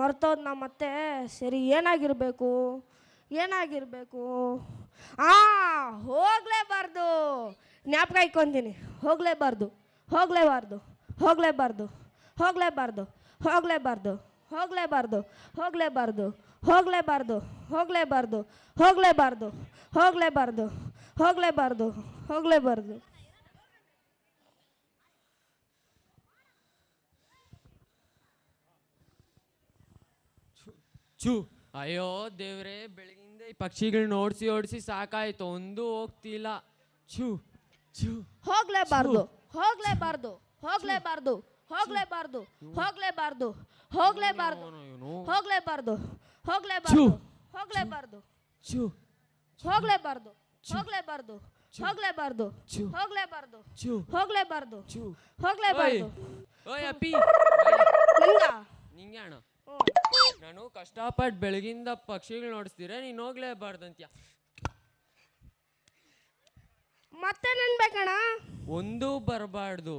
ಮರ್ತೋದ್ನ ಮತ್ತೆ. ಸರಿ, ಏನಾಗಿರಬೇಕು? ಹೋಗಲೇಬಾರ್ದು. ಜ್ಞಾಪಕ ಇಟ್ಕೊತೀನಿ. ಹೋಗಲೇಬಾರ್ದು. ಛೂ, ಅಯ್ಯೋ ದೇವ್ರೆ, ಬೆಳಗಿಂದ ಈ ಪಕ್ಷಿಗಳನ್ನ ಓಡಿಸಿ ಸಾಕಾಯ್ತು, ಒಂದು ಹೋಗ್ತಿಲ್ಲ. ಛೂ ಛೂ. ಹೋಗ್ಲೇಬಾರ್ದು. ಓಯ್ ಅಪ್ಪಿ, ನಿಂಗೆ ಅಣ್ಣ, ನಾನು ಕಷ್ಟಪಟ್ಟು ಬೆಳಗಿಂದ ಪಕ್ಷಿಗಳು ನೋಡಿಸ್ತೀರ, ನೀನು ಹೋಗ್ಲೇಬಾರ್ದಂತ್ಯ. ಮತ್ತೆ ನನ್ಬೇಕಣ್ಣ. ಒಂದು ಬರಬಾರ್ದು.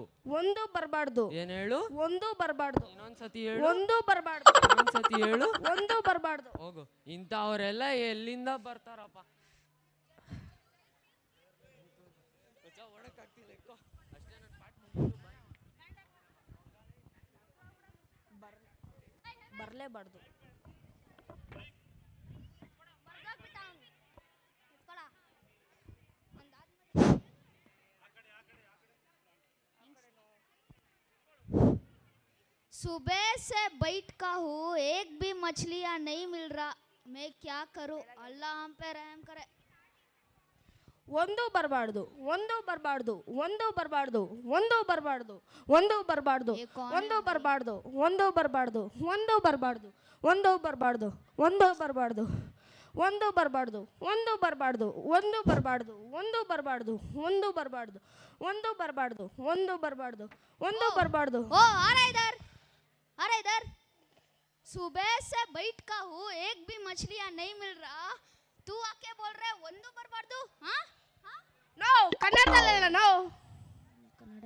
ಏನ್ ಹೇಳು? ಒಂದು ಬರಬಾರ್ದು. ಇನ್ನೊಂದ್ಸತಿ ಹೇಳು. ಇನ್ನೊಂದ್ಸತಿ ಹೇಳು. ಒಂದು ಬರಬಾರ್ದು. ಹೋಗು. ಇಂಥವ್ರೆಲ್ಲ ಎಲ್ಲಿಂದ ಬರ್ತಾರಪ್ಪ? ಬರಲೇಬಾರ್ದು. सुबह से बैठ का हूँ, एक भी मछलियाँ नहीं मिल रहा, मैं क्या करूँ? अल्लाह हम पे रहम करे. ಒಂದು ಬರಬಾರ್ದು. ओ आ रहा इधर. सुबह से बैठ का हूँ, एक भी मछलियाँ नहीं मिल रहा, तू आके बोल रहे ಒಂದು ಬರಬಾರ್ದು? हाँ ಕನ್ನಡದಲ್ಲ. ಕನ್ನಡ.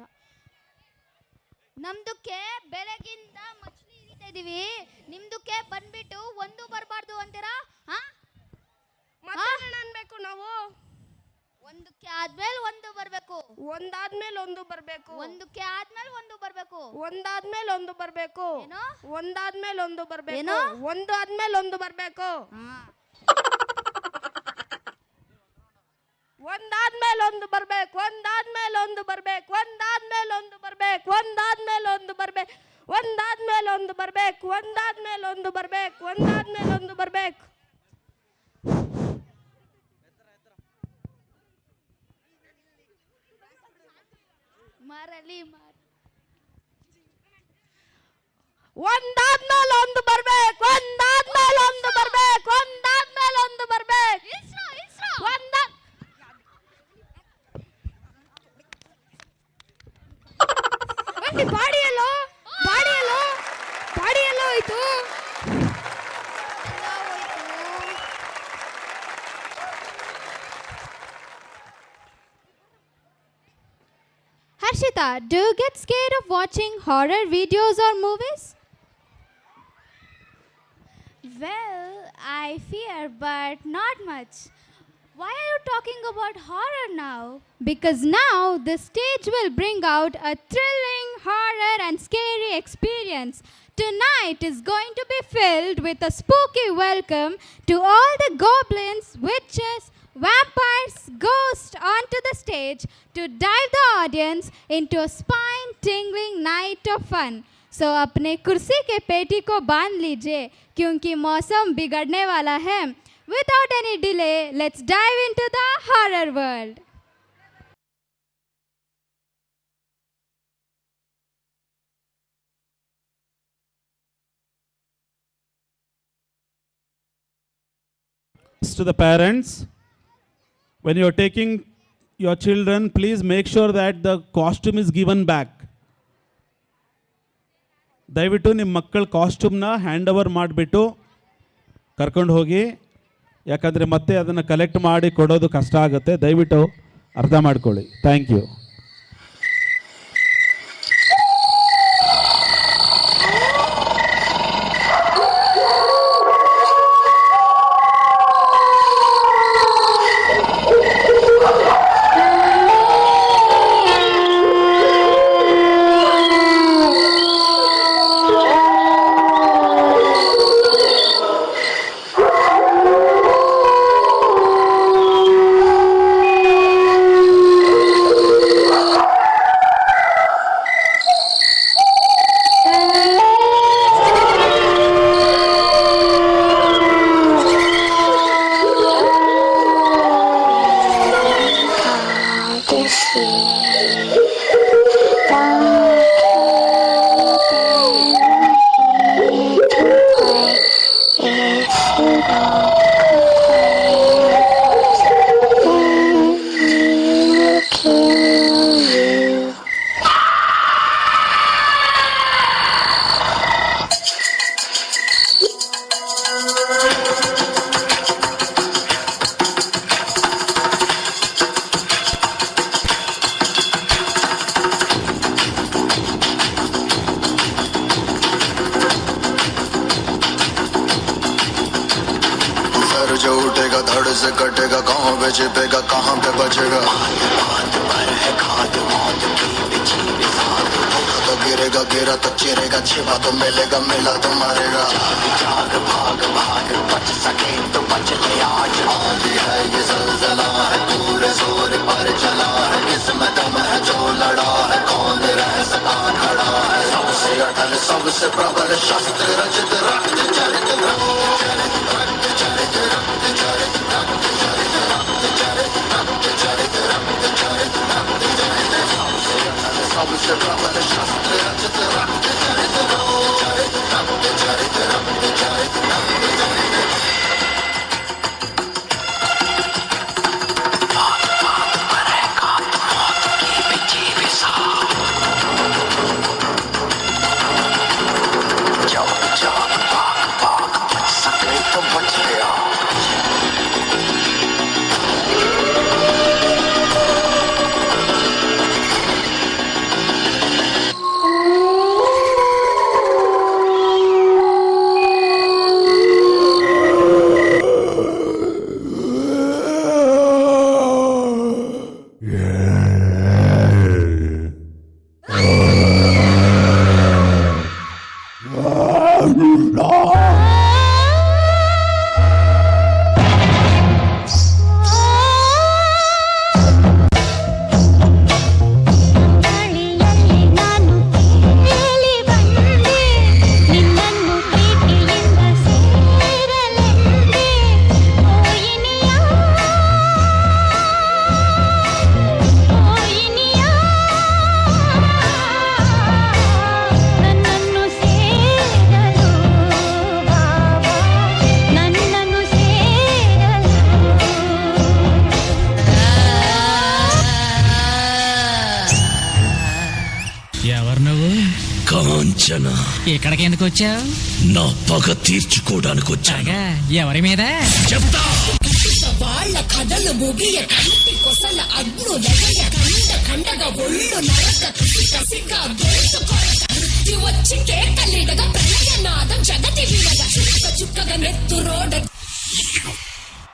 ನಮ್ದಕ್ಕೆ ಬೆಳಗಿಂದ ಮछली ಹಿಡಿತಾ ಇದೀವಿ, ನಿಮ್ದಕ್ಕೆ ಬಂದ್ಬಿಟ್ಟು ಒಂದು ಬರಬಾರ್ದು ಅಂತೀರಾ? ಮತ್ತೆ ಅನ್ಬೇಕು ನಾವು. ಒಂದಕ್ಕೆ ಆದ್ಮೇಲೆ ಒಂದು ಬರಬೇಕು. ಒಂದಾದ್ಮೇಲೆ ಒಂದು ಬರಬೇಕು. ಒಂದಕ್ಕೆ ಆದ್ಮೇಲೆ ಒಂದು ಬರಬೇಕು. ಒಂದಾದ್ಮೇಲೆ ಒಂದು ಬರಬೇಕು. ಏನು? ಒಂದಾದ್ಮೇಲೆ ಒಂದು ಬರಬೇಕು. ಏನು? ಒಂದಾದ್ಮೇಲೆ ಒಂದು ಬರಬೇಕು. ಒಂದಾದ್ಮೇಲೆ ಒಂದು ಬರಬೇಕು. ಒಂದಾದ್ಮೇಲೆ ಒಂದು ಬರಬೇಕು. ಒಂದಾದ್ಮೇಲೆ ಒಂದು ಬರಬೇಕು. ಒಂದಾದ್ಮೇಲೆ ಒಂದು ಬರಬೇಕು. ಒಂದಾದ್ಮೇಲೆ ಒಂದು ಬರಬೇಕು. ಒಂದಾದ್ಮೇಲೆ ಒಂದು ಬರಬೇಕು. ಒಂದಾದ್ಮೇಲೆ ಒಂದು ಬರಬೇಕು. ಮಾರಲಿ ಒಂದಾದ್ಮೇಲೆ ಒಂದು ಬರಬೇಕು. ಒಂದಾದ್ಮೇಲೆ ಒಂದು ಬರಬೇಕು. ಒಂದಾದ್ಮೇಲೆ ಒಂದು ಬರಬೇಕು. ಬಾಡಿಯಲ್ಲೋ ಹೋಯ್ತು. Harshita, do you get scared of watching horror videos or movies? Well, I fear, but not much. Why are you talking about horror now? Because now the stage will bring out a thrilling horror and scary experience. Tonight is going to be filled with a spooky welcome to all the goblins, witches, vampires, ghosts onto the stage to dive the audience into a spine-tingling night of fun. So अपने कुर्सी के पेटी को बांध लीजिए क्योंकि मौसम बिगड़ने वाला है. Without any delay, let's dive into the horror world. To the parents, when you are taking your children, please make sure that the costume is given back. ದಯವಿಟ್ಟು ನಿಮ್ಮ ಮಕ್ಕಳ ಕಾಸ್ಟ್ಯೂಮ್ನ ಹ್ಯಾಂಡ್ ಓವರ್ ಮಾಡಿಬಿಟ್ಟು ಕರ್ಕೊಂಡು ಹೋಗಿ, ಯಾಕಂದರೆ ಮತ್ತೆ ಅದನ್ನು ಕಲೆಕ್ಟ್ ಮಾಡಿ ಕೊಡೋದು ಕಷ್ಟ ಆಗುತ್ತೆ. ದಯವಿಟ್ಟು ಅರ್ಥ ಮಾಡ್ಕೊಳ್ಳಿ. Thank you. जो उठेगा धड़ से कटेगा, कहाँ पे छिपेगा कहाँ पे बचेगा। तो गिरेगा गिरा तो चिरेगा, छिपा तो मिलेगा मिला तो मारेगा। जाग भाग भाग बच सके तो बच ले आज, आंधी है ये ज़लज़ला है, पूरे जोर पर चला है, इसमें दम है जो लड़ा है, कौन रह सका खड़ा है। सबसे अटल सबसे प्रबल शस्त्र रचित रक्त चरित सबसे प्रबल शस्त्र रचित रक्त चरित కాంచన, ఇక్కడికి ఎందుకు వచ్చావు? నా పగ తీర్చుకోవడానికి వచ్చాగా. ఎవరి మీద చెప్తా. వాళ్ళ కథలు ముగియ కంటి కొసల అగ్ను లగయ కండ కండగ ఒళ్ళు నరక కసి కసిగా దోష కొరత మృత్యు వచ్చి కేకలిడగా ప్రళయనాదం జగతి విడగా చుక్క చుక్కగా నెత్తురోడ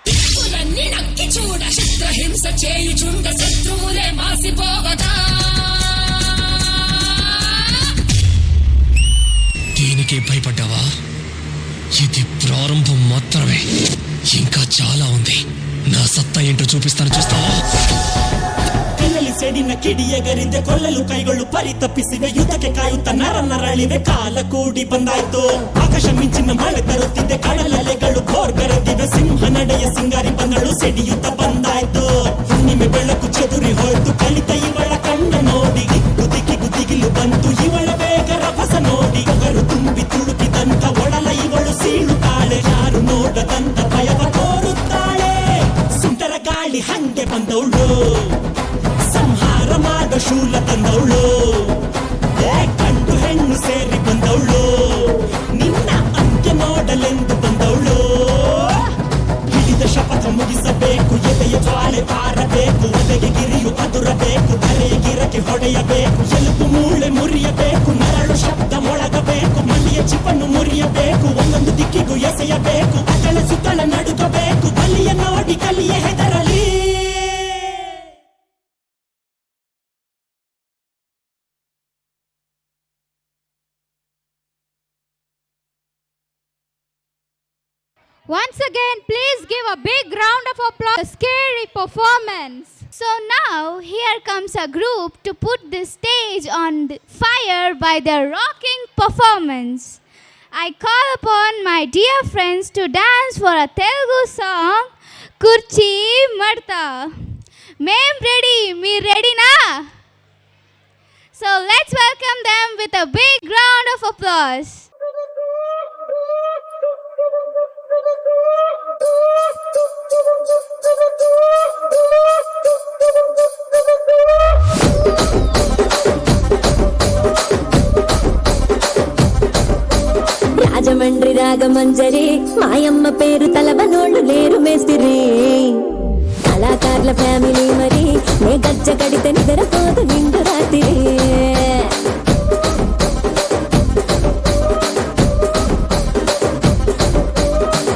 దిక్కులన్నీ నక్కి చూడ చిత్రహింస చేయుచుండ శత్రువులే మాసిపోవగా. దీనికే భయపడ్డావా? ఇది ప్రారంభం మాత్రమే, ఇంకా చాలా ఉంది. నా సత్తా ఏంటో చూపిస్తాను, చూస్తావా? ಕೈಯಲ್ಲಿ ಸೆಡಿನ ಕಿಡಿಯಗರಿದೆ, ಕೊಲ್ಲಲು ಕೈಗಳು ಪರಿತಪ್ಪಿಸಿವೆ, ಯುದ್ಧಕ್ಕೆ ಕಾಯುತ್ತ ನರಳಿವೆ, ಕಾಲ ಕೂಡಿ ಬಂದಾಯ್ತು. ಆಕಾಶ ಮಿಂಚಿನ ಮಳೆ ತರುತ್ತಿದೆ, ಕಡಲಲೆಗಳು ಬೋರ್ಗರೆದಿವೆ, ಸಿಂಹ ನಡೆಯ ಸಿಂಗಾರಿ ಬಂದಳು, ಸಿಡಿಯುತ್ತ ಬಂದಾಯ್ತು. ಹುಣ್ಣಿಮೆ ಬೆಳಕು ಚೆದುರಿ ಹೋಯ್ತು, ಕಲಿತ ಇವಳ ಕಣ್ಣ ನೋಡಿ, ದಿಕ್ಕಿಗೂ ದಿಗಿಲು ಬಂತು, ಇವಳ ಬೇಗ ರಭಸ ನೋಡಿ. ಒಗರು ತುಂಬಿ ತುಳುಕಿದಂತ ಒಡಲ ಇವಳು ಸೀಳುತ್ತಾಳೆ, ಯಾರು ನೋಡದಂತ ಭಯವ ತೋರುತ್ತಾಳೆ. ಸುಂಟರ ಗಾಳಿ ಹಂಗೆ ಬಂದವಳು, ಸಂಹಾರ ಮಾಡೋ ಶೂಲ ತಂದವಳು, ಗಂಡು ಹೆಣ್ಣು ಸೇರಿ ಬಂದವಳು, ನಿನ್ನ ಅಂತ್ಯ ನೋಡಲೆಂದು ಬಂದವಳು. ಹಿಡಿದ ಶಪಥ ಮುಗಿಸಬೇಕು, ಎದೆಯ ಜ್ವಾಲೆ ಆರಬೇಕು, ಒದೆಗೆ ಗಿರಿಯು ಅದುರಬೇಕು, ಧರೆಯ ಗಿರಕ್ಕೆ ಹೊಡೆಯಬೇಕು, ಎಲುಬು ಮೂಳೆ ಮುರಿಯಬೇಕು, ನರಳು ಶಬ್ದ ಮೊಳಗಬೇಕು, ಮಂಡಿಯ ಚಿಪ್ಪನ್ನು ಮುರಿಯಬೇಕು, ಒಂದೊಂದು ದಿಕ್ಕಿಗೂ ಎಸೆಯಬೇಕು, ಅತಳ ಸುತ್ತಳ ನಡುಗಬೇಕು, ಬಲಿಯ ನೋಡಿ ಕಲಿಯ ಹೆದರಲಿ. Once again, please give a big round of applause. A scary performance. So now, here comes a group to put the stage on fire by their rocking performance. I call upon my dear friends to dance for a Telugu song, Kurchi Marta. Ma'am ready? Me ready na? So let's welcome them with a big round of applause. Rajahmundry Ragamanjari మాయమ్మ పేరు తలవనోళ్ళు లేరు మేస్తిరి కళాకారుల family మరి నే గజ్జ కడితే నిద్రపోదు నిండు రాత్రి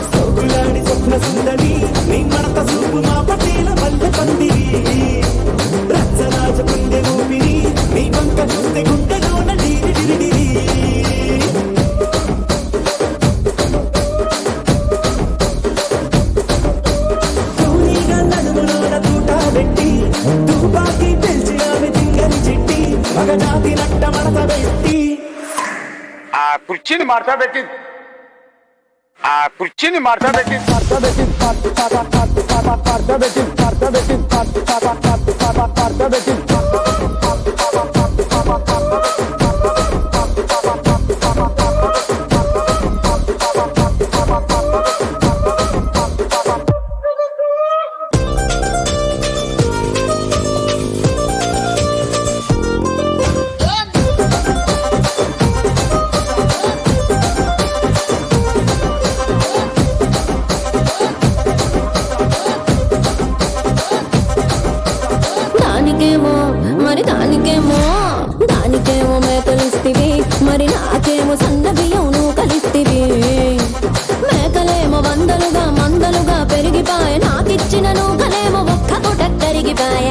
సోకులాడి స్వప్న సుందరి నీ మడత సూపు మా పటేల వల్ల పందిరి రచ్చరాజ గుండె ఊపిరి నీ వంక చూస్తే గుండెలోన డిరిడిరిడిరి తూనీగా నడుములోన తూట పెట్టి తూపాకి పెంచి ఆమె దింగని చిట్టి మగజాతి నట్ట మడత పెట్టి ఆ కుర్చీని మార్చా పెట్టి దానికేమో మేకలిస్తివి మరి నాకేమో సన్న బియ్యం నువ్వు కలిస్తివి మేకలేమో వందలుగా మందలుగా పెరిగిపాయ నాకిచ్చిన నూకలేమో ఒక్క పూట కరిగిపాయ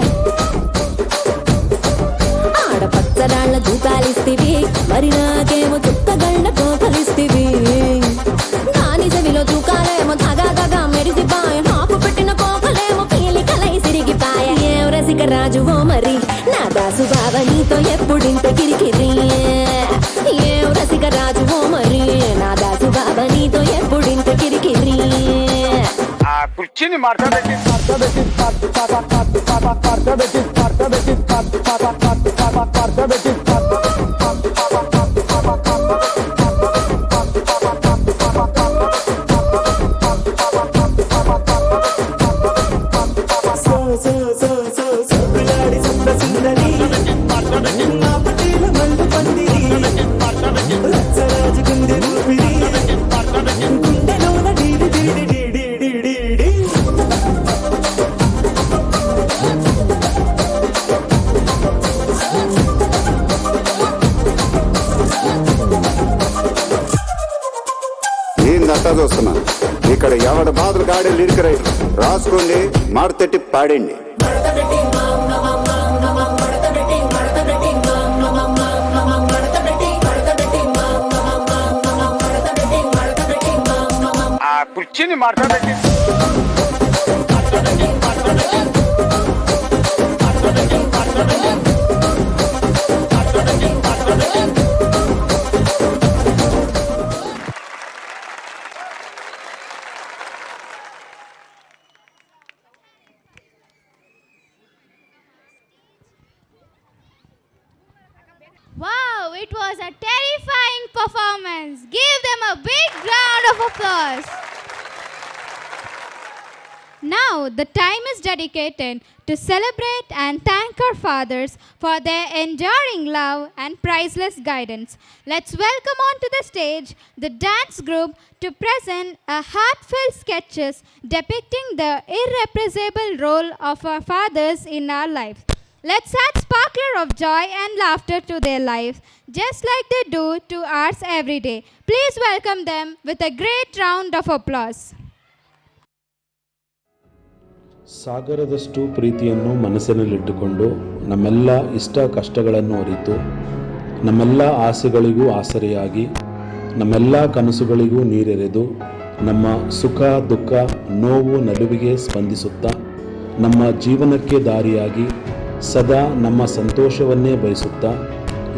ఆడపచ్చరాళ్ళ దూకాలిస్తివి మరి నాకేమో చుక్కగళ్ళ కోకలిస్తివి దాని చెవిలో దూకాలేమో తగా మెరిసిపాయ నాకు పెట్టిన కోకలేమో పీలికలై సిరిగిపాయ ఏం రసిక రాజువో మరి నా దాసు బావ నీతో ఎప్పుడింత కిరికిరి ఏం రసిక రాజువో మరి నా దాసు బావ నీతో ఎప్పుడింత కిరికిరి ఆ కుర్చీని మార్చా పెట్టి సోకులాడి స్వప్న సుందరి మా పటేల వల్ల పందిరి రచ్చరాజ గుండె ఊపిరి గుండెలోన డిరిడిరిడిరిడిరిడి ఏందంతా చూస్తున్నా ఇక్కడ ఎవడ బాధలు కాడే లిరిక్ రైటర్ రాసుకోండి మాడతెట్టి పాడండి ఆ కుర్చీని మార్చా పెట్టి Wow, it was a terrifying performance. Give them a big round of applause. Now, the time is dedicated to celebrate and thank our fathers for their enduring love and priceless guidance. Let's welcome onto the stage the dance group to present a heartfelt sketches depicting the irrepressible role of our fathers in our lives. Let's add sparkler of joy and laughter to their lives, just like they do to ours every day. Please welcome them with a great round of applause. ಸಾಗರದಷ್ಟು ಪ್ರೀತಿಯನ್ನು ಮನಸ್ಸಿನಲ್ಲಿಟ್ಟುಕೊಂಡು ನಮ್ಮೆಲ್ಲ ಇಷ್ಟ ಕಷ್ಟಗಳನ್ನು ಅರಿತು ನಮ್ಮೆಲ್ಲ ಆಸೆಗಳಿಗೂ ಆಸರೆಯಾಗಿ ನಮ್ಮೆಲ್ಲ ಕನಸುಗಳಿಗೂ ನೀರೆರೆದು ನಮ್ಮ ಸುಖ ದುಃಖ ನೋವು ನಡುವಿಗೆ ಸ್ಪಂದಿಸುತ್ತಾ ನಮ್ಮ ಜೀವನಕ್ಕೆ ದಾರಿಯಾಗಿ ಸದಾ ನಮ್ಮ ಸಂತೋಷವನ್ನೇ ಬಯಸುತ್ತಾ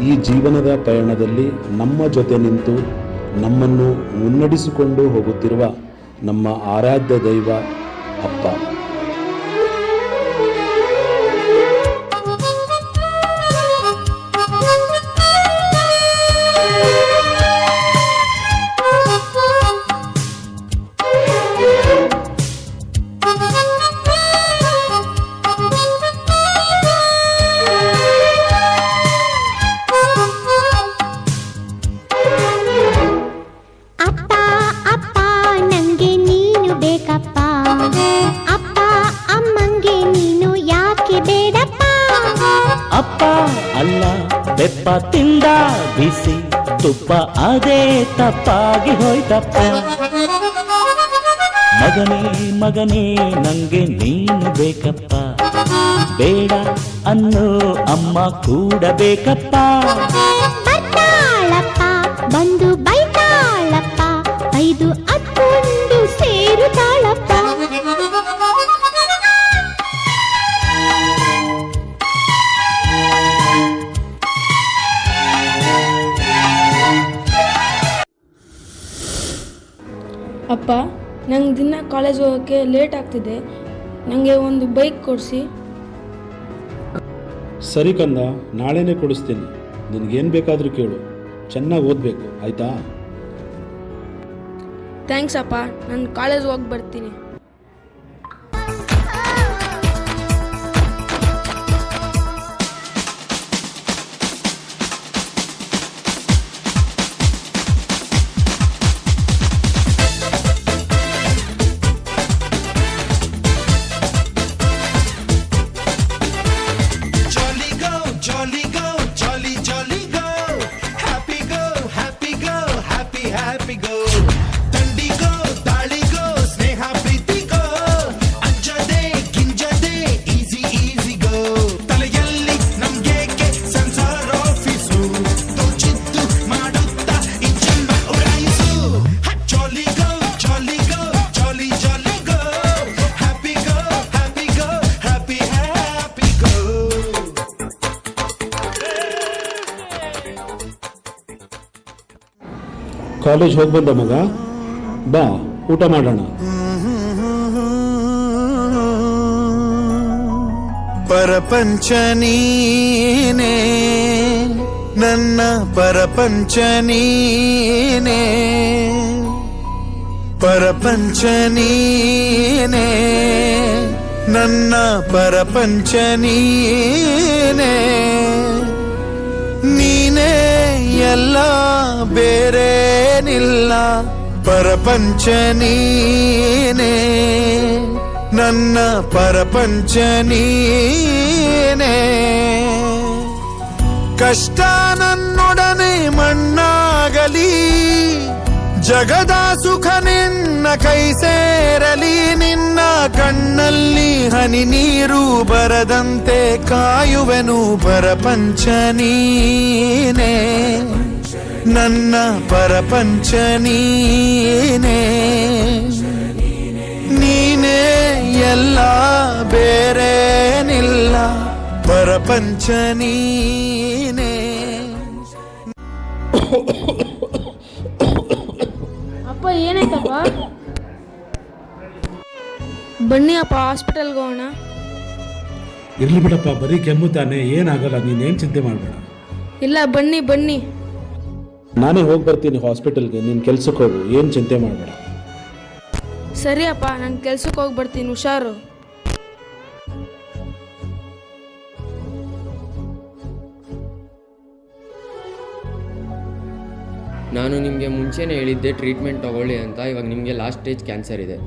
ಈ ಜೀವನದ ಪಯಣದಲ್ಲಿ ನಮ್ಮ ಜೊತೆ ನಿಂತು ನಮ್ಮನ್ನು ಮುನ್ನಡೆಸಿಕೊಂಡು ಹೋಗುತ್ತಿರುವ ನಮ್ಮ ಆರಾಧ್ಯ ದೈವ ಅಪ್ಪ. ಅಪ್ಪ ಬಿಸಿ ತುಪ್ಪ ಅದೇ ತಪ್ಪಾಗಿ ಹೋಯ್ತಪ್ಪ. ಮಗನೇ ಮಗನೇ ನಂಗೆ ನೀನು ಬೇಕಪ್ಪ, ಬೇಡ ಅನ್ನೋ ಅಮ್ಮ ಕೂಡ ಬೇಕಪ್ಪ. ಬರ್ತಾಳಪ್ಪ ಬಂದು ಬೈತಾಳಪ್ಪ, 5 ಅದ್ಕೊಂಡು ಸೇರುತ್ತಾಳಪ್ಪ. ಅಪ್ಪ, ನಂಗೆ ದಿನ ಕಾಲೇಜ್ ಹೋಗೋಕ್ಕೆ ಲೇಟ್ ಆಗ್ತಿದೆ, ನನಗೆ ಒಂದು ಬೈಕ್ ಕೊಡಿಸಿ. ಸರಿ ಕಂದ, ನಾಳೆನೇ ಕೊಡಿಸ್ತೀನಿ. ನಿನಗೇನು ಬೇಕಾದರೂ ಕೇಳು, ಚೆನ್ನಾಗಿ ಓದಬೇಕು ಆಯಿತಾ? ಥ್ಯಾಂಕ್ಸ್ ಅಪ್ಪ, ನಾನು ಕಾಲೇಜ್ ಹೋಗಿ ಬರ್ತೀನಿ. ಕಾಲೇಜ್ ಹೋಗಿ ಬಂದ ಮಗ, ಬಾ ಊಟ ಮಾಡೋಣ. ಪರಪಂಚ ನೀನೇ ನನ್ನ ಪರಪಂಚ ನೀನೇ, ಪರಪಂಚ ನೀನೇ ನನ್ನ ಪರಪಂಚ ನೀನೇ, ನೀನೇ ಎಲ್ಲ ಬೇರೇನಿಲ್ಲ. ಪರಪಂಚ ನೀನೇ ನನ್ನ ಪರಪಂಚ ನೀನೇ. ಕಷ್ಟ ನನ್ನೊಡನೆ ಮಣ್ಣಾಗಲಿ, ಜಗದ ಸುಖ ನಿನ್ನ ಕೈ ಸೇರಲಿ. ನಿನ್ನ ಕಣ್ಣಲ್ಲಿ ಹನಿ ನೀರು ಬರದಂತೆ ಕಾಯುವೆನು. ಪರಪಂಚ ನೀನೇ ನನ್ನ ಪರಪಂಚ ನೀನೇ, ನೀನೇ ಎಲ್ಲ ಬೇರೇನಿಲ್ಲ. ಪರಪಂಚ ನೀನೇ. ಅಪ್ಪ ಏನಾಯ್ತಪ್ಪ? ಬನ್ನಿ ಅಪ್ಪ, ಹಾಸ್ಪಿಟಲ್ಗೆ ಹೋಗೋಣ. ಇರ್ಲಿ ಬಿಡಪ್ಪ, ಬರೀ ಕೆಮ್ಮು ತಾನೆ, ಏನಾಗಲ್ಲ, ನೀನೇನು ಚಿಂತೆ ಮಾಡಬೇಡ. ಇಲ್ಲ, ಬನ್ನಿ ಬನ್ನಿ. ನಾನೇ ಹೋಗಿ ಬರ್ತೀನಿ ಹಾಸ್ಪಿಟಲ್ಗೆ, ನೀನು ಕೆಲ್ಸಕ್ಕೆ ಹೋಗು, ಏನು ಚಿಂತೆ ಮಾಡಬೇಡ. ಸರಿ ಅಪ್ಪ, ನಾನು ಕೆಲ್ಸಕ್ಕೆ ಹೋಗಿ ಬರ್ತೀನಿ, ಹುಷಾರು. ನಾನು ನಿಮಗೆ ಮುಂಚೆನೇ ಹೇಳಿದ್ದೆ ಟ್ರೀಟ್ಮೆಂಟ್ ತಗೊಳ್ಳಿ ಅಂತ. ಇವಾಗ ನಿಮಗೆ ಲಾಸ್ಟ್ ಸ್ಟೇಜ್ ಕ್ಯಾನ್ಸರ್ ಇದೆ.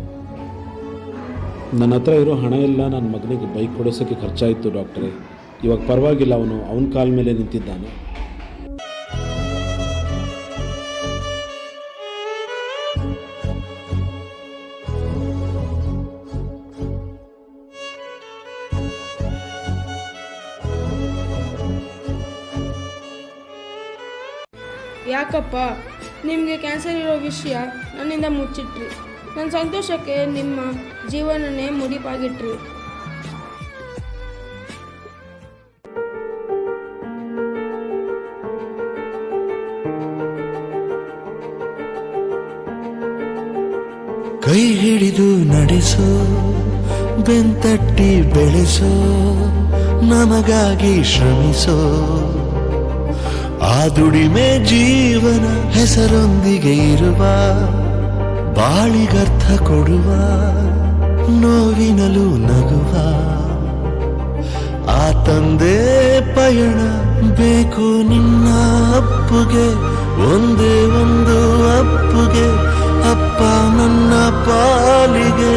ನನ್ನ ಹತ್ರ ಇರೋ ಹಣ ಎಲ್ಲ ನನ್ನ ಮಗನಿಗೆ ಬೈಕ್ ಕೊಡಿಸೋಕ್ಕೆ ಖರ್ಚಾಯಿತು ಡಾಕ್ಟ್ರೇ. ಇವಾಗ ಪರವಾಗಿಲ್ಲ, ಅವನ ಕಾಲ ಮೇಲೆ ನಿಂತಿದ್ದಾನೆ. ಯಾಕಪ್ಪ ನಿಮಗೆ ಕ್ಯಾನ್ಸರ್ ಇರೋ ವಿಷಯ ನನ್ನಿಂದ ಮುಚ್ಚಿಟ್ರಿ? ನನ್ನ ಸಂತೋಷಕ್ಕೆ ನಿಮ್ಮ ಜೀವನನೇ ಮುಡಿಪಾಗಿಟ್ರಿ. ಕೈ ಹಿಡಿದು ನಡೆಸೋ, ಬೆಂತಟ್ಟಿ ಬೆಳೆಸೋ, ನಮಗಾಗಿ ಶ್ರಮಿಸೋ, ಆ ದುಡಿಮೆ ಜೀವನ ಹೆಸರೊಂದಿಗೆ ಇರುವ, ಬಾಳಿಗರ್ಥ ಕೊಡುವ, ನೋವಿನಲು ನಗುವ, ಆ ತಂದೆ ಪಯಣ ಬೇಕು ನಿನ್ನ ಅಪ್ಪುಗೆ. ಒಂದೇ ಒಂದು ಅಪ್ಪುಗೆ, ಅಪ್ಪ ನನ್ನ ಪಾಲಿಗೆ.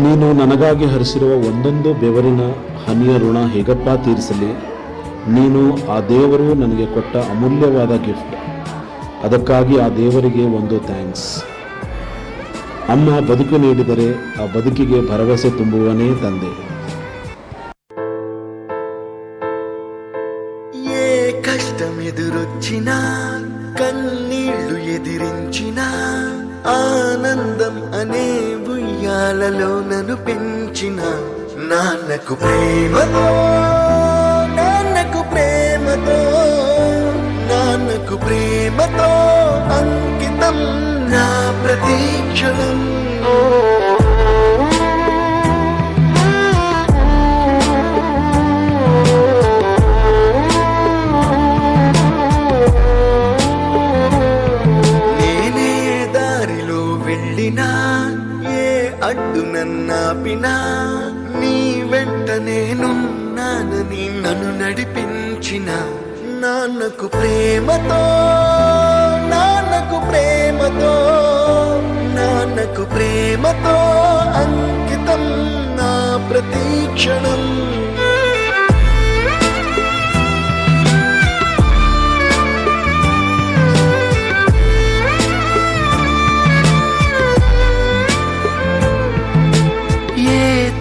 ನೀನು ನನಗಾಗಿ ಹರಿಸಿರುವ ಒಂದೊಂದು ಬೆವರಿನ ಹನಿಯ ಋಣ ಹೇಗಪ್ಪ ತೀರಿಸಲಿ? ನೀನು ಆ ದೇವರು ನನಗೆ ಕೊಟ್ಟ ಅಮೂಲ್ಯವಾದ ಗಿಫ್ಟ್. ಅದಕ್ಕಾಗಿ ಆ ದೇವರಿಗೆ ಒಂದು ಥ್ಯಾಂಕ್ಸ್. ಅಮ್ಮ ಬದುಕು ನೀಡಿದರೆ ಆ ಬದುಕಿಗೆ ಭರವಸೆ ತುಂಬುವನೇ ತಂದೆ. ఏ కష్టం ఎదురొచ్చినా కన్నీళ్లు ఎదిరించిన ఆనందం అనే ఉయ్యాలలో నన్ను పెంచిన నాన్నకు ప్రేమతో నాన్నకు ప్రేమతో నాన్నకు ప్రేమతో అంకితం నా ప్రతీక్షణం. అడ్డు నన్నాపినా నీ వెంట నేనున్నానని నన్ను నడిపించిన నాన్నకు ప్రేమతో నాన్నకు ప్రేమతో నాన్నకు ప్రేమతో అంకితం నా ప్రతీక్షణం.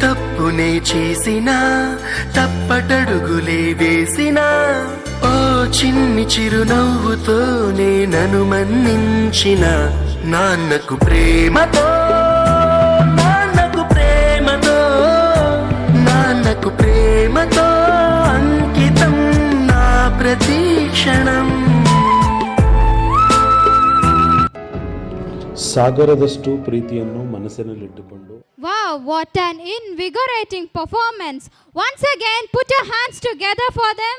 తప్పునే చేసినా తప్పటడుగులే వేసినా ఓ చిన్ని చిరునవ్వుతోనే నన్ను మన్నించిన నాన్నకు ప్రేమతో నాన్నకు ప్రేమతో నాన్నకు ప్రేమతో అంకితం నా ప్రతీక్షణం. ಸಾಗರದಷ್ಟು ಪ್ರೀತಿಯನ್ನು ಮನಸ್ಸಿನಲ್ಲಿಟ್ಟುಕೊಂಡು. Wow, what an invigorating performance. Once again, put your hands together for them.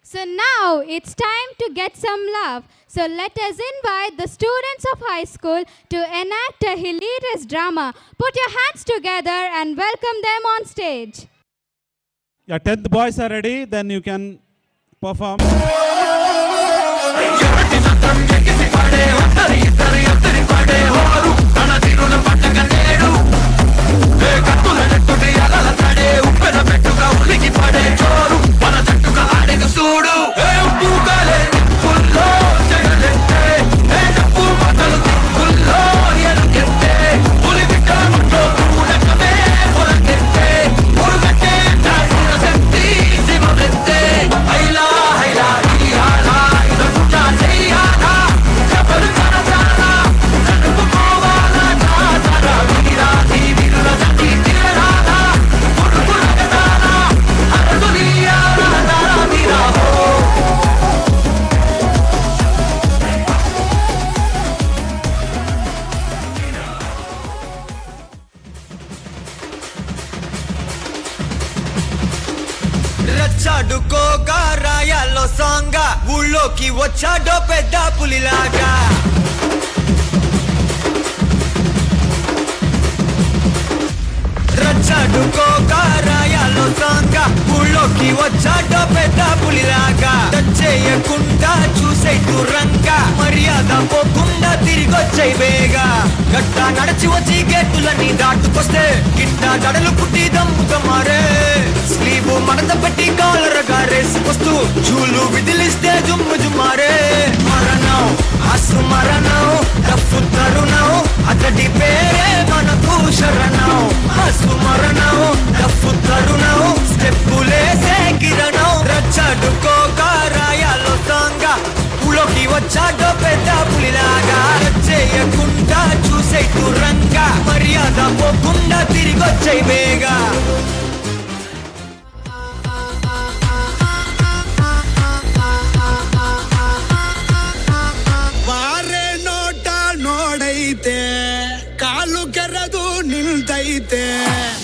So now it's time to get some love. So let us invite the students of high school to enact a hilarious drama. Put your hands together and welcome them on stage. Yeah, 10th boys are ready, then you can perform. రచ్చాడుకోగా రాయాల్లో సాంగా ఊళ్ళోకి వచ్చాడో పెద్ద పులిలాగా రచ్చాడుకోగా రాయాల్లో సాంగా ఊళ్ళోకి వచ్చాడో పెద్ద పులిలాగా చేయకుండా చూసే దూరంగా మర్యాద పోకుండా తిరిగొచ్చే వేగా గట్ట నడిచి వచ్చి గేటులన్నీ దాటుకొస్తే గిట్ట గడలు పుట్టి దమ్ముగా మారే స్లీవు మడత పెట్టి కాలరగా రేసుకొస్తూ జూలు విదిలిస్తే జుమ్ము జుమ్మారే మరణం అసు మరణం డప్పు తరుణం అతడి పేరే మనకు శరణం అసు మరణం డప్పు తరుణం స్టెప్పులేసే కిరణం రచ్చడుకోగా రాయాలో సాంగా ఊళ్ళోకి వచ్చాడో పెద్ద పులిలాగా చేయకుండా చూసే దూరంగా మర్యాద పోకుండా తిరిగొచ్చే వేగా ವಾರೆ ನೋಟ ನೋಡೈತೆ ಕಾಲು ಕೆರೆದು ನಿಲ್ತೈತೆ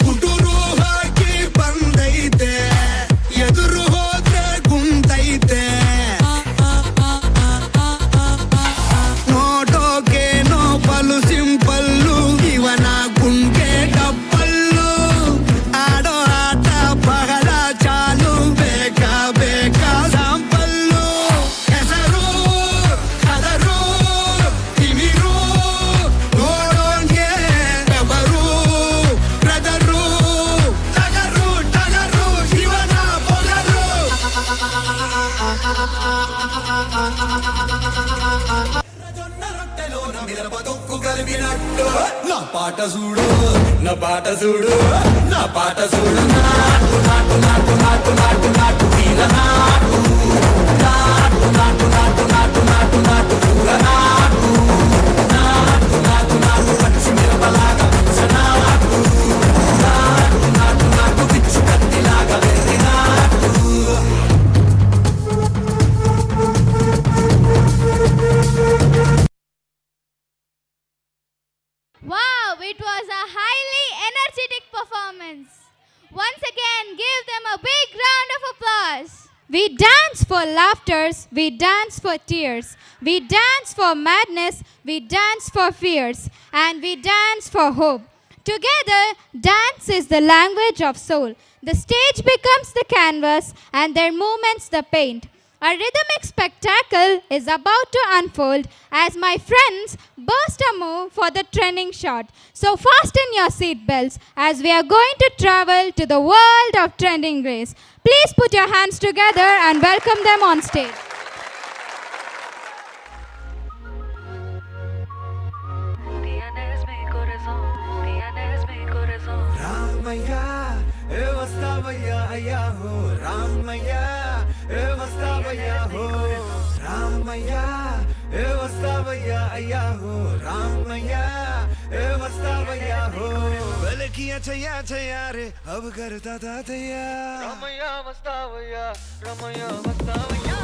ಹುಡುರು ಹಾಕಿ ಬಂದೈತೆ ಎದುರು ಹೋದ್ರೆ ಗುಂತೈತೆ ನೋಟೋಕೇನೋ ಬಲು ಸಿಂಪಲ್ಲು ಇವನ ಗುಂಗೆ ಡಬ್ಬಲ್ಲು ಆಡೋ ಆಟ ಬಹಳ ಚಾಲು ಬೇಕಾ ಬೇಕಾ ಸಾಂಪಲ್ಲು ಹೆಸರು ಕದರು ತಿಮಿರು ನೋಡೋನ್ಗೆ ಬೆವರು అన్నట్టు నా పాట చూడు నా పాట చూడు నా పాట చూడు నాటు నాటు నాటు నాటు నాటు నాటు వీర నాటు నాటు నాటు నాటు నాటు నాటు నాటు పూల నాటు నాటు నాటు నాటు పచ్చి మిరపలాగా నాటు నాటు నాటు నాటు పిచ్చు కత్తిలాగా వెర్రి నాటు. Wow, it was a highly energetic performance. Once again, give them a big round of applause. We dance for laughters, we dance for tears, we dance for madness, we dance for fears, and we dance for hope. Together, dance is the language of soul. The stage becomes the canvas and their movements the paint. A rhythmic spectacle is about to unfold as my friends burst a move for the trending shot. So fasten your seat belts as we are going to travel to the world of trending grace. Please put your hands together and welcome them on stage. Ramaya, vastavaya ayaho. Ramaya, vastavaya ho. Ramaya, vastavaya ayaho. Ramaya, vastavaya ho. Balkiya chaya chaya re, ab karta tha taya. Ramaya vastavaya, Ramaya vastavaya.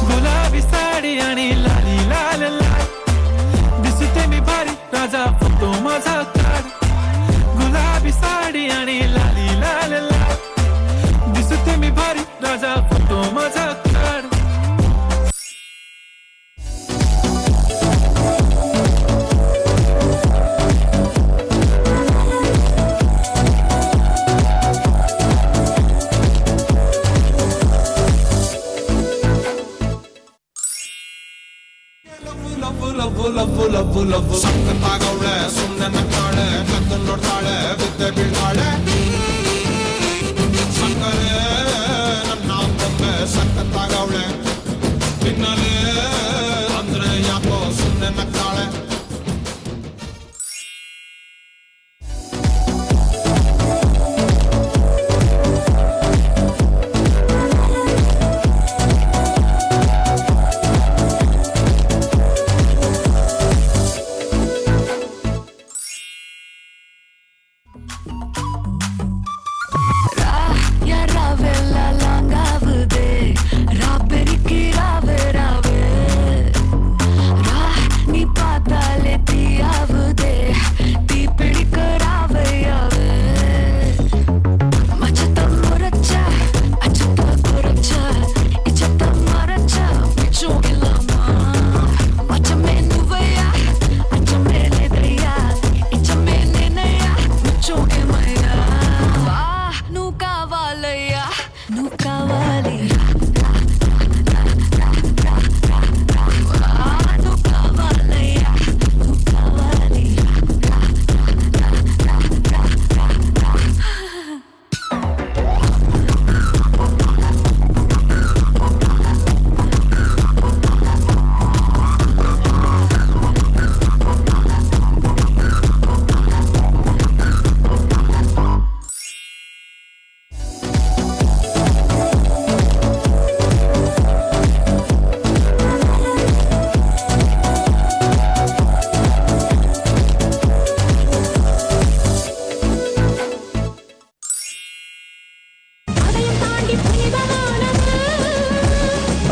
गुलाबी साडी आणि लाली लाल लाल दिसते मी भारी राजा फक्त माझा काढ गुलाबी साडी आणि लाली लाल लाल दिसते मी भारी राजा फोटो माझा काढ ಸಕ್ಕತ್ತಾಗವಳೆ ಸುಮ್ಮನೆ ನಕ್ಕಾಳೆ ಕದ್ದು ನೋಡ್ತಾಳೆ ಬಿದ್ದೆ ಬೀಳ್ತಾಳೆ ಸಕ್ಕರೆ ನನ್ನ ಬೊಮ್ಮೆ ಸಕ್ಕತ್ತಾಗವಳೆ ತಿನ್ನಲೇ ಅಂದ್ರೆ ಯಾಕೋ ಸುಮ್ಮನೆ ನಕ್ಕಾಳೆ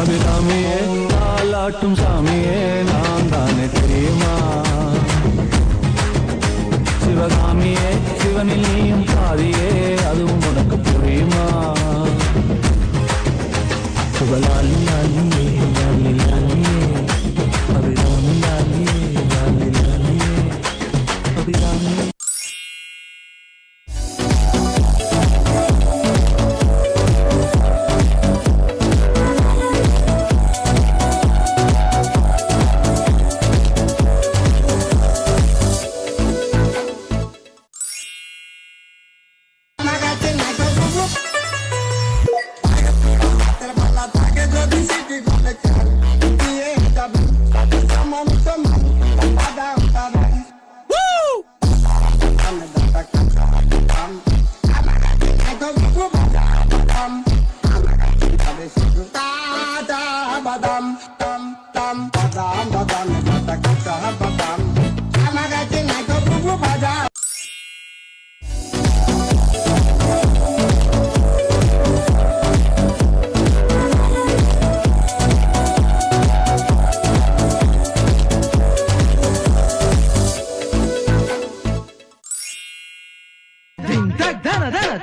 அபிராமியே தாலாட்டும் சாமியே நான் தானே தெரியுமா சிவகாமியே சிவனில் நீயும் பாதியே அதுவும் உனக்கு புரியுமா புகழாலி லாலியே லாலி லாலியே அபிராமி லாலியே லாலி லாலியே அபிராமி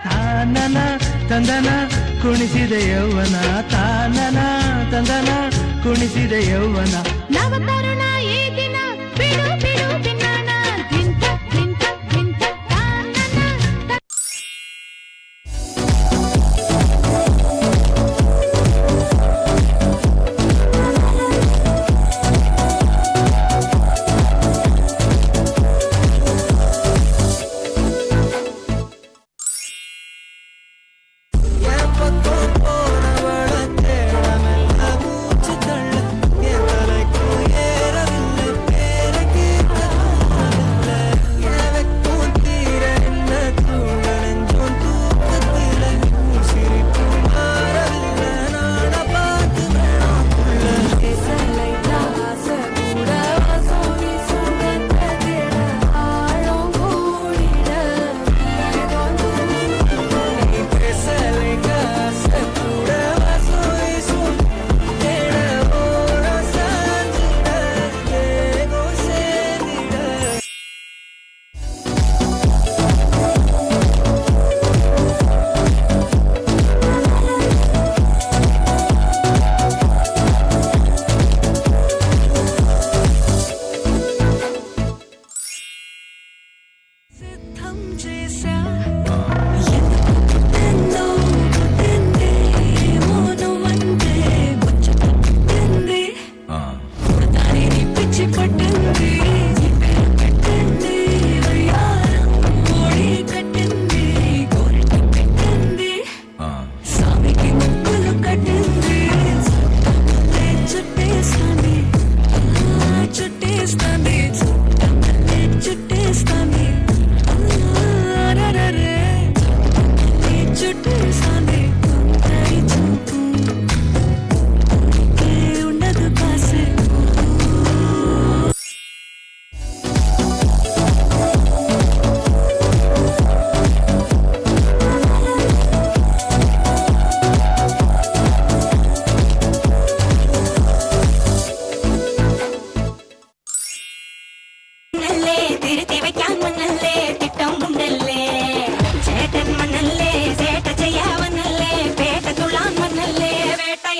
ತಾನನ ತಂದನ ಕುಣಿಸಿದ ಯೌವನ ತಾನನ ತಂದನ ಕುಣಿಸಿದ ಯೌವನ ನವ ತರುಣ ಈ ದಿನ ಬಿಡು ಬಿಡು ಬಿನ್ನಾಣ ಧಿಂತ ಧಿಂತ ಧಿಂತ ತಾನನ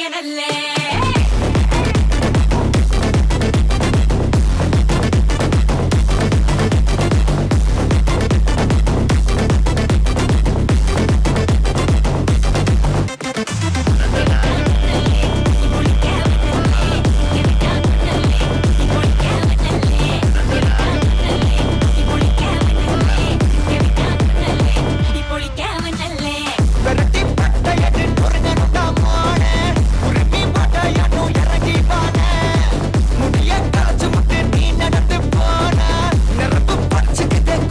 പൊളിയനല്ലേ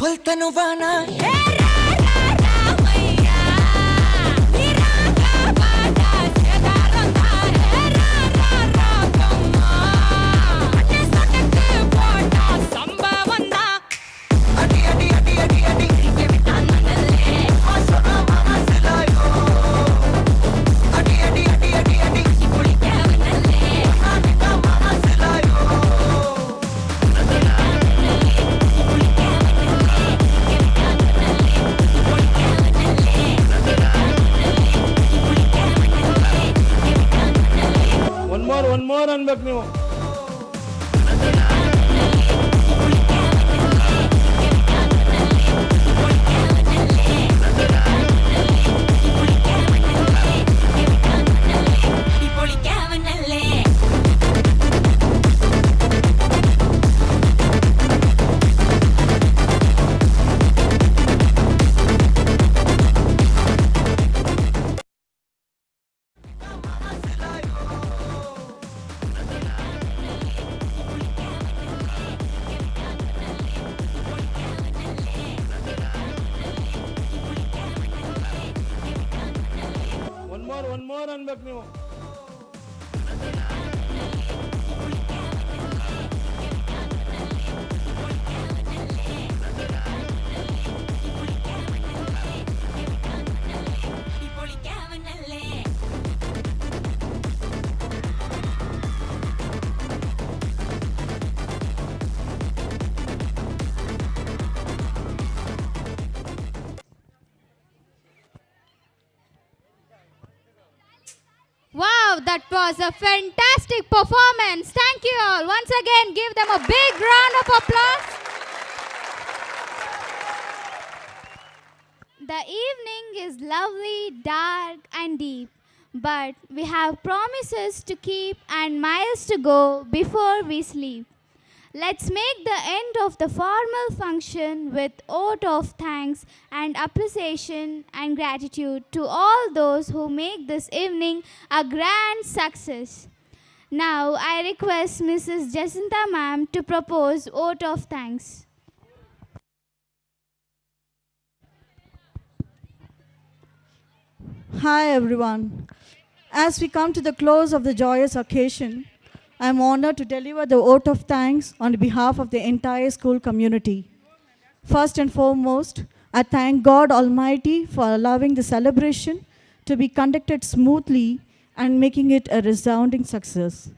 కొల్తనువానా ಒನ್ ಮೋರ್ ಅನ್ಬೇಕು ನೀವು. ಒನ್ ಮೋರ್ ಅನ್ಬೇಕು ನೀವು. Wow, that was a fantastic performance. Thank you all. Once again, give them a big round of applause. The evening is lovely, dark, and deep, but we have promises to keep and miles to go before we sleep. Let's make the end of the formal function with oath of thanks and appreciation and gratitude to all those who make this evening a grand success. Now I request Mrs. Jacinta ma'am to propose oath of thanks. Hi everyone. As we come to the close of the joyous occasion, I am honored to deliver the oath of thanks on behalf of the entire school community. First and foremost, I thank God Almighty for allowing the celebration to be conducted smoothly and making it a resounding success.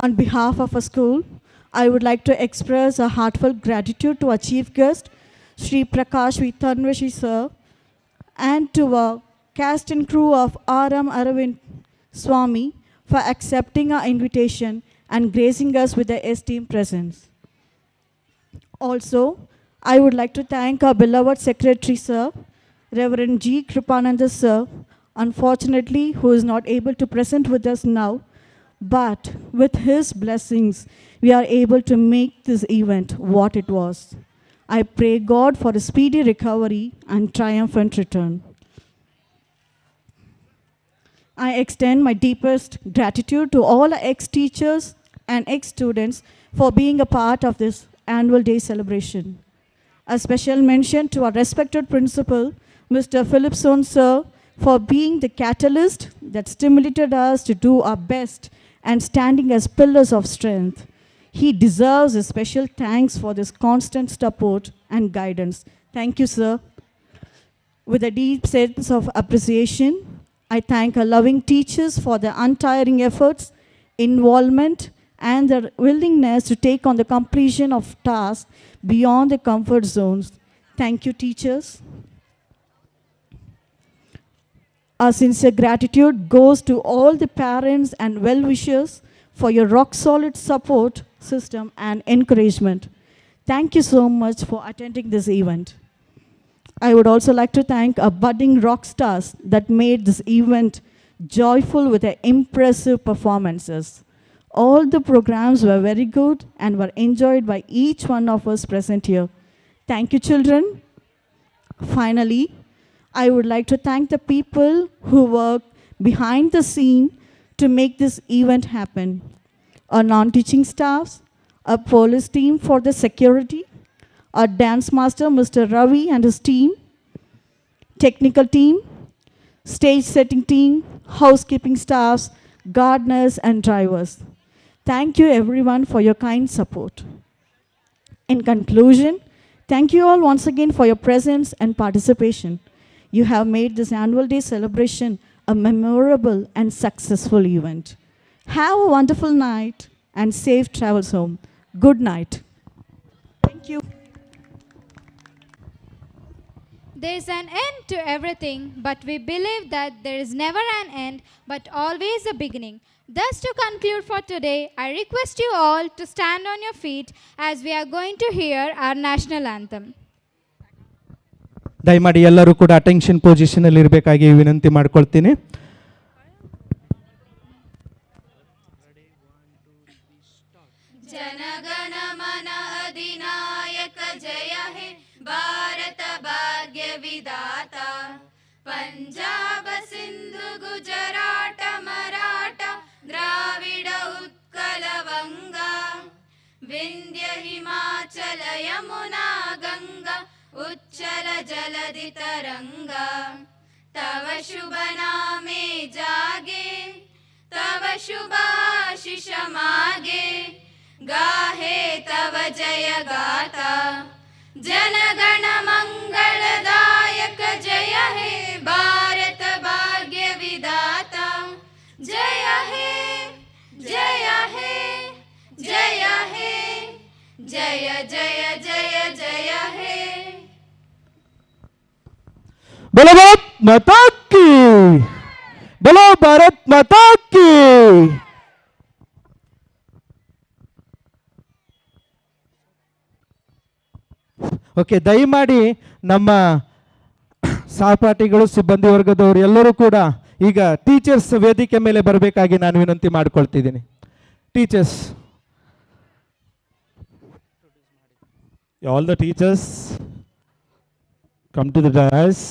On behalf of our school, I would like to express a heartfelt gratitude to our chief guest, Sri Prakash V. Tanvashi sir, and to our cast and crew of R.M. Aravind Swami for accepting our invitation and gracing us with their esteemed presence. Also, I would like to thank our beloved Secretary Sir, Reverend G. Kripananda Sir, unfortunately who is not able to present with us now, but with his blessings, we are able to make this event what it was. I pray God for a speedy recovery and triumphant return. I extend my deepest gratitude to all our ex-teachers and ex-students for being a part of this annual day celebration. A special mention to our respected principal, Mr. Philipson sir, for being the catalyst that stimulated us to do our best and standing as pillars of strength. He deserves a special thanks for this constant support and guidance. Thank you, sir. With a deep sense of appreciation, I thank our loving teachers for their untiring efforts, involvement, and their willingness to take on the completion of tasks beyond their comfort zones. Thank you, teachers. Our sincere gratitude goes to all the parents and well-wishers for your rock-solid support system and encouragement. Thank you so much for attending this event. I would also like to thank our budding rock stars that made this event joyful with their impressive performances. All the programs were very good and were enjoyed by each one of us present here. Thank you, children. Finally, I would like to thank the people who work behind the scene to make this event happen. Our non-teaching staffs, our police team for the security, our dance master, Mr. Ravi and his team, technical team, stage setting team, housekeeping staffs, gardeners and drivers. Thank you everyone for your kind support. In conclusion, thank you all once again for your presence and participation. You have made this annual day celebration a memorable and successful event. Have a wonderful night and safe travels home. Good night. Thank you. There's an end to everything, but we believe that there is never an end, but always a beginning. Thus, to conclude for today, I request you all to stand on your feet as we are going to hear our national anthem. ದಯಮಾಡಿ ಎಲ್ಲರೂ ಕೂಡ attention ಪೊಸಿಷನಲ್ಲಿ ಇರಬೇಕಾಗಿ ವಿನಂತಿ ಮಾಡ್ಕೊಳ್ತೀನಿ. ಜನಗಣ ಮನ ಅಧಿನಾಯಕ ಜಯ ಹೇ ಭಾರತ ಭಾಗ್ಯ ವಿಧಾತ ಪಂಜಾಬ ಸಿಂಧು ಗುಜರಾಟ ಮರಾಠ ದ್ರಾವಿಡ ಉತ್ಕಲ ವಂಗ ವಿಂಧ್ಯ ಹಿಮಾಚಲ ಯಮುನಾ ಗಂಗಾ उच्चल जलधि तरंगा तव शुभ नामे जागे तव शुभाशिष मागे गाहे तव जय गाथा जनगण मंगलदायक जय हे भारत भाग्य विधाता जय हे जय हे जय हे जय जय जय जय हे बोलो भारत माता की, बोलो भारत माता की. ಓಕೆ, ದಯಮಾಡಿ ನಮ್ಮ ಸಹಪಾಠಿಗಳು, ಸಿಬ್ಬಂದಿ ವರ್ಗದವರು ಎಲ್ಲರೂ ಕೂಡ ಈಗ ಟೀಚರ್ಸ್ ವೇದಿಕೆ ಮೇಲೆ ಬರಬೇಕಾಗಿ ನಾನು ವಿನಂತಿ ಮಾಡ್ಕೊಳ್ತಿದ್ದೀನಿ. Teachers, all the teachers come to the dais.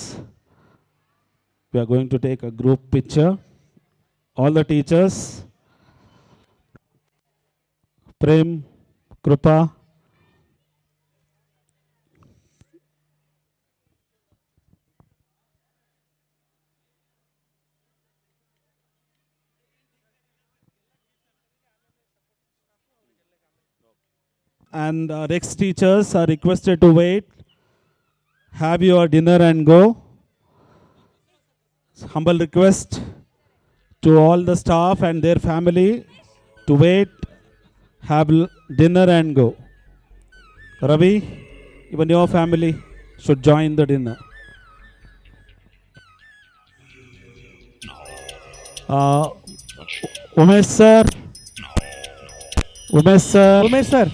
We are going to take a group picture. All the teachers, Prem, Krupa, and our ex-teachers are requested to wait. Have your dinner and go. Humble request to all the staff and their family to wait, have dinner and go. Ravi, even your family should join the dinner. Umesh sir. Umesh sir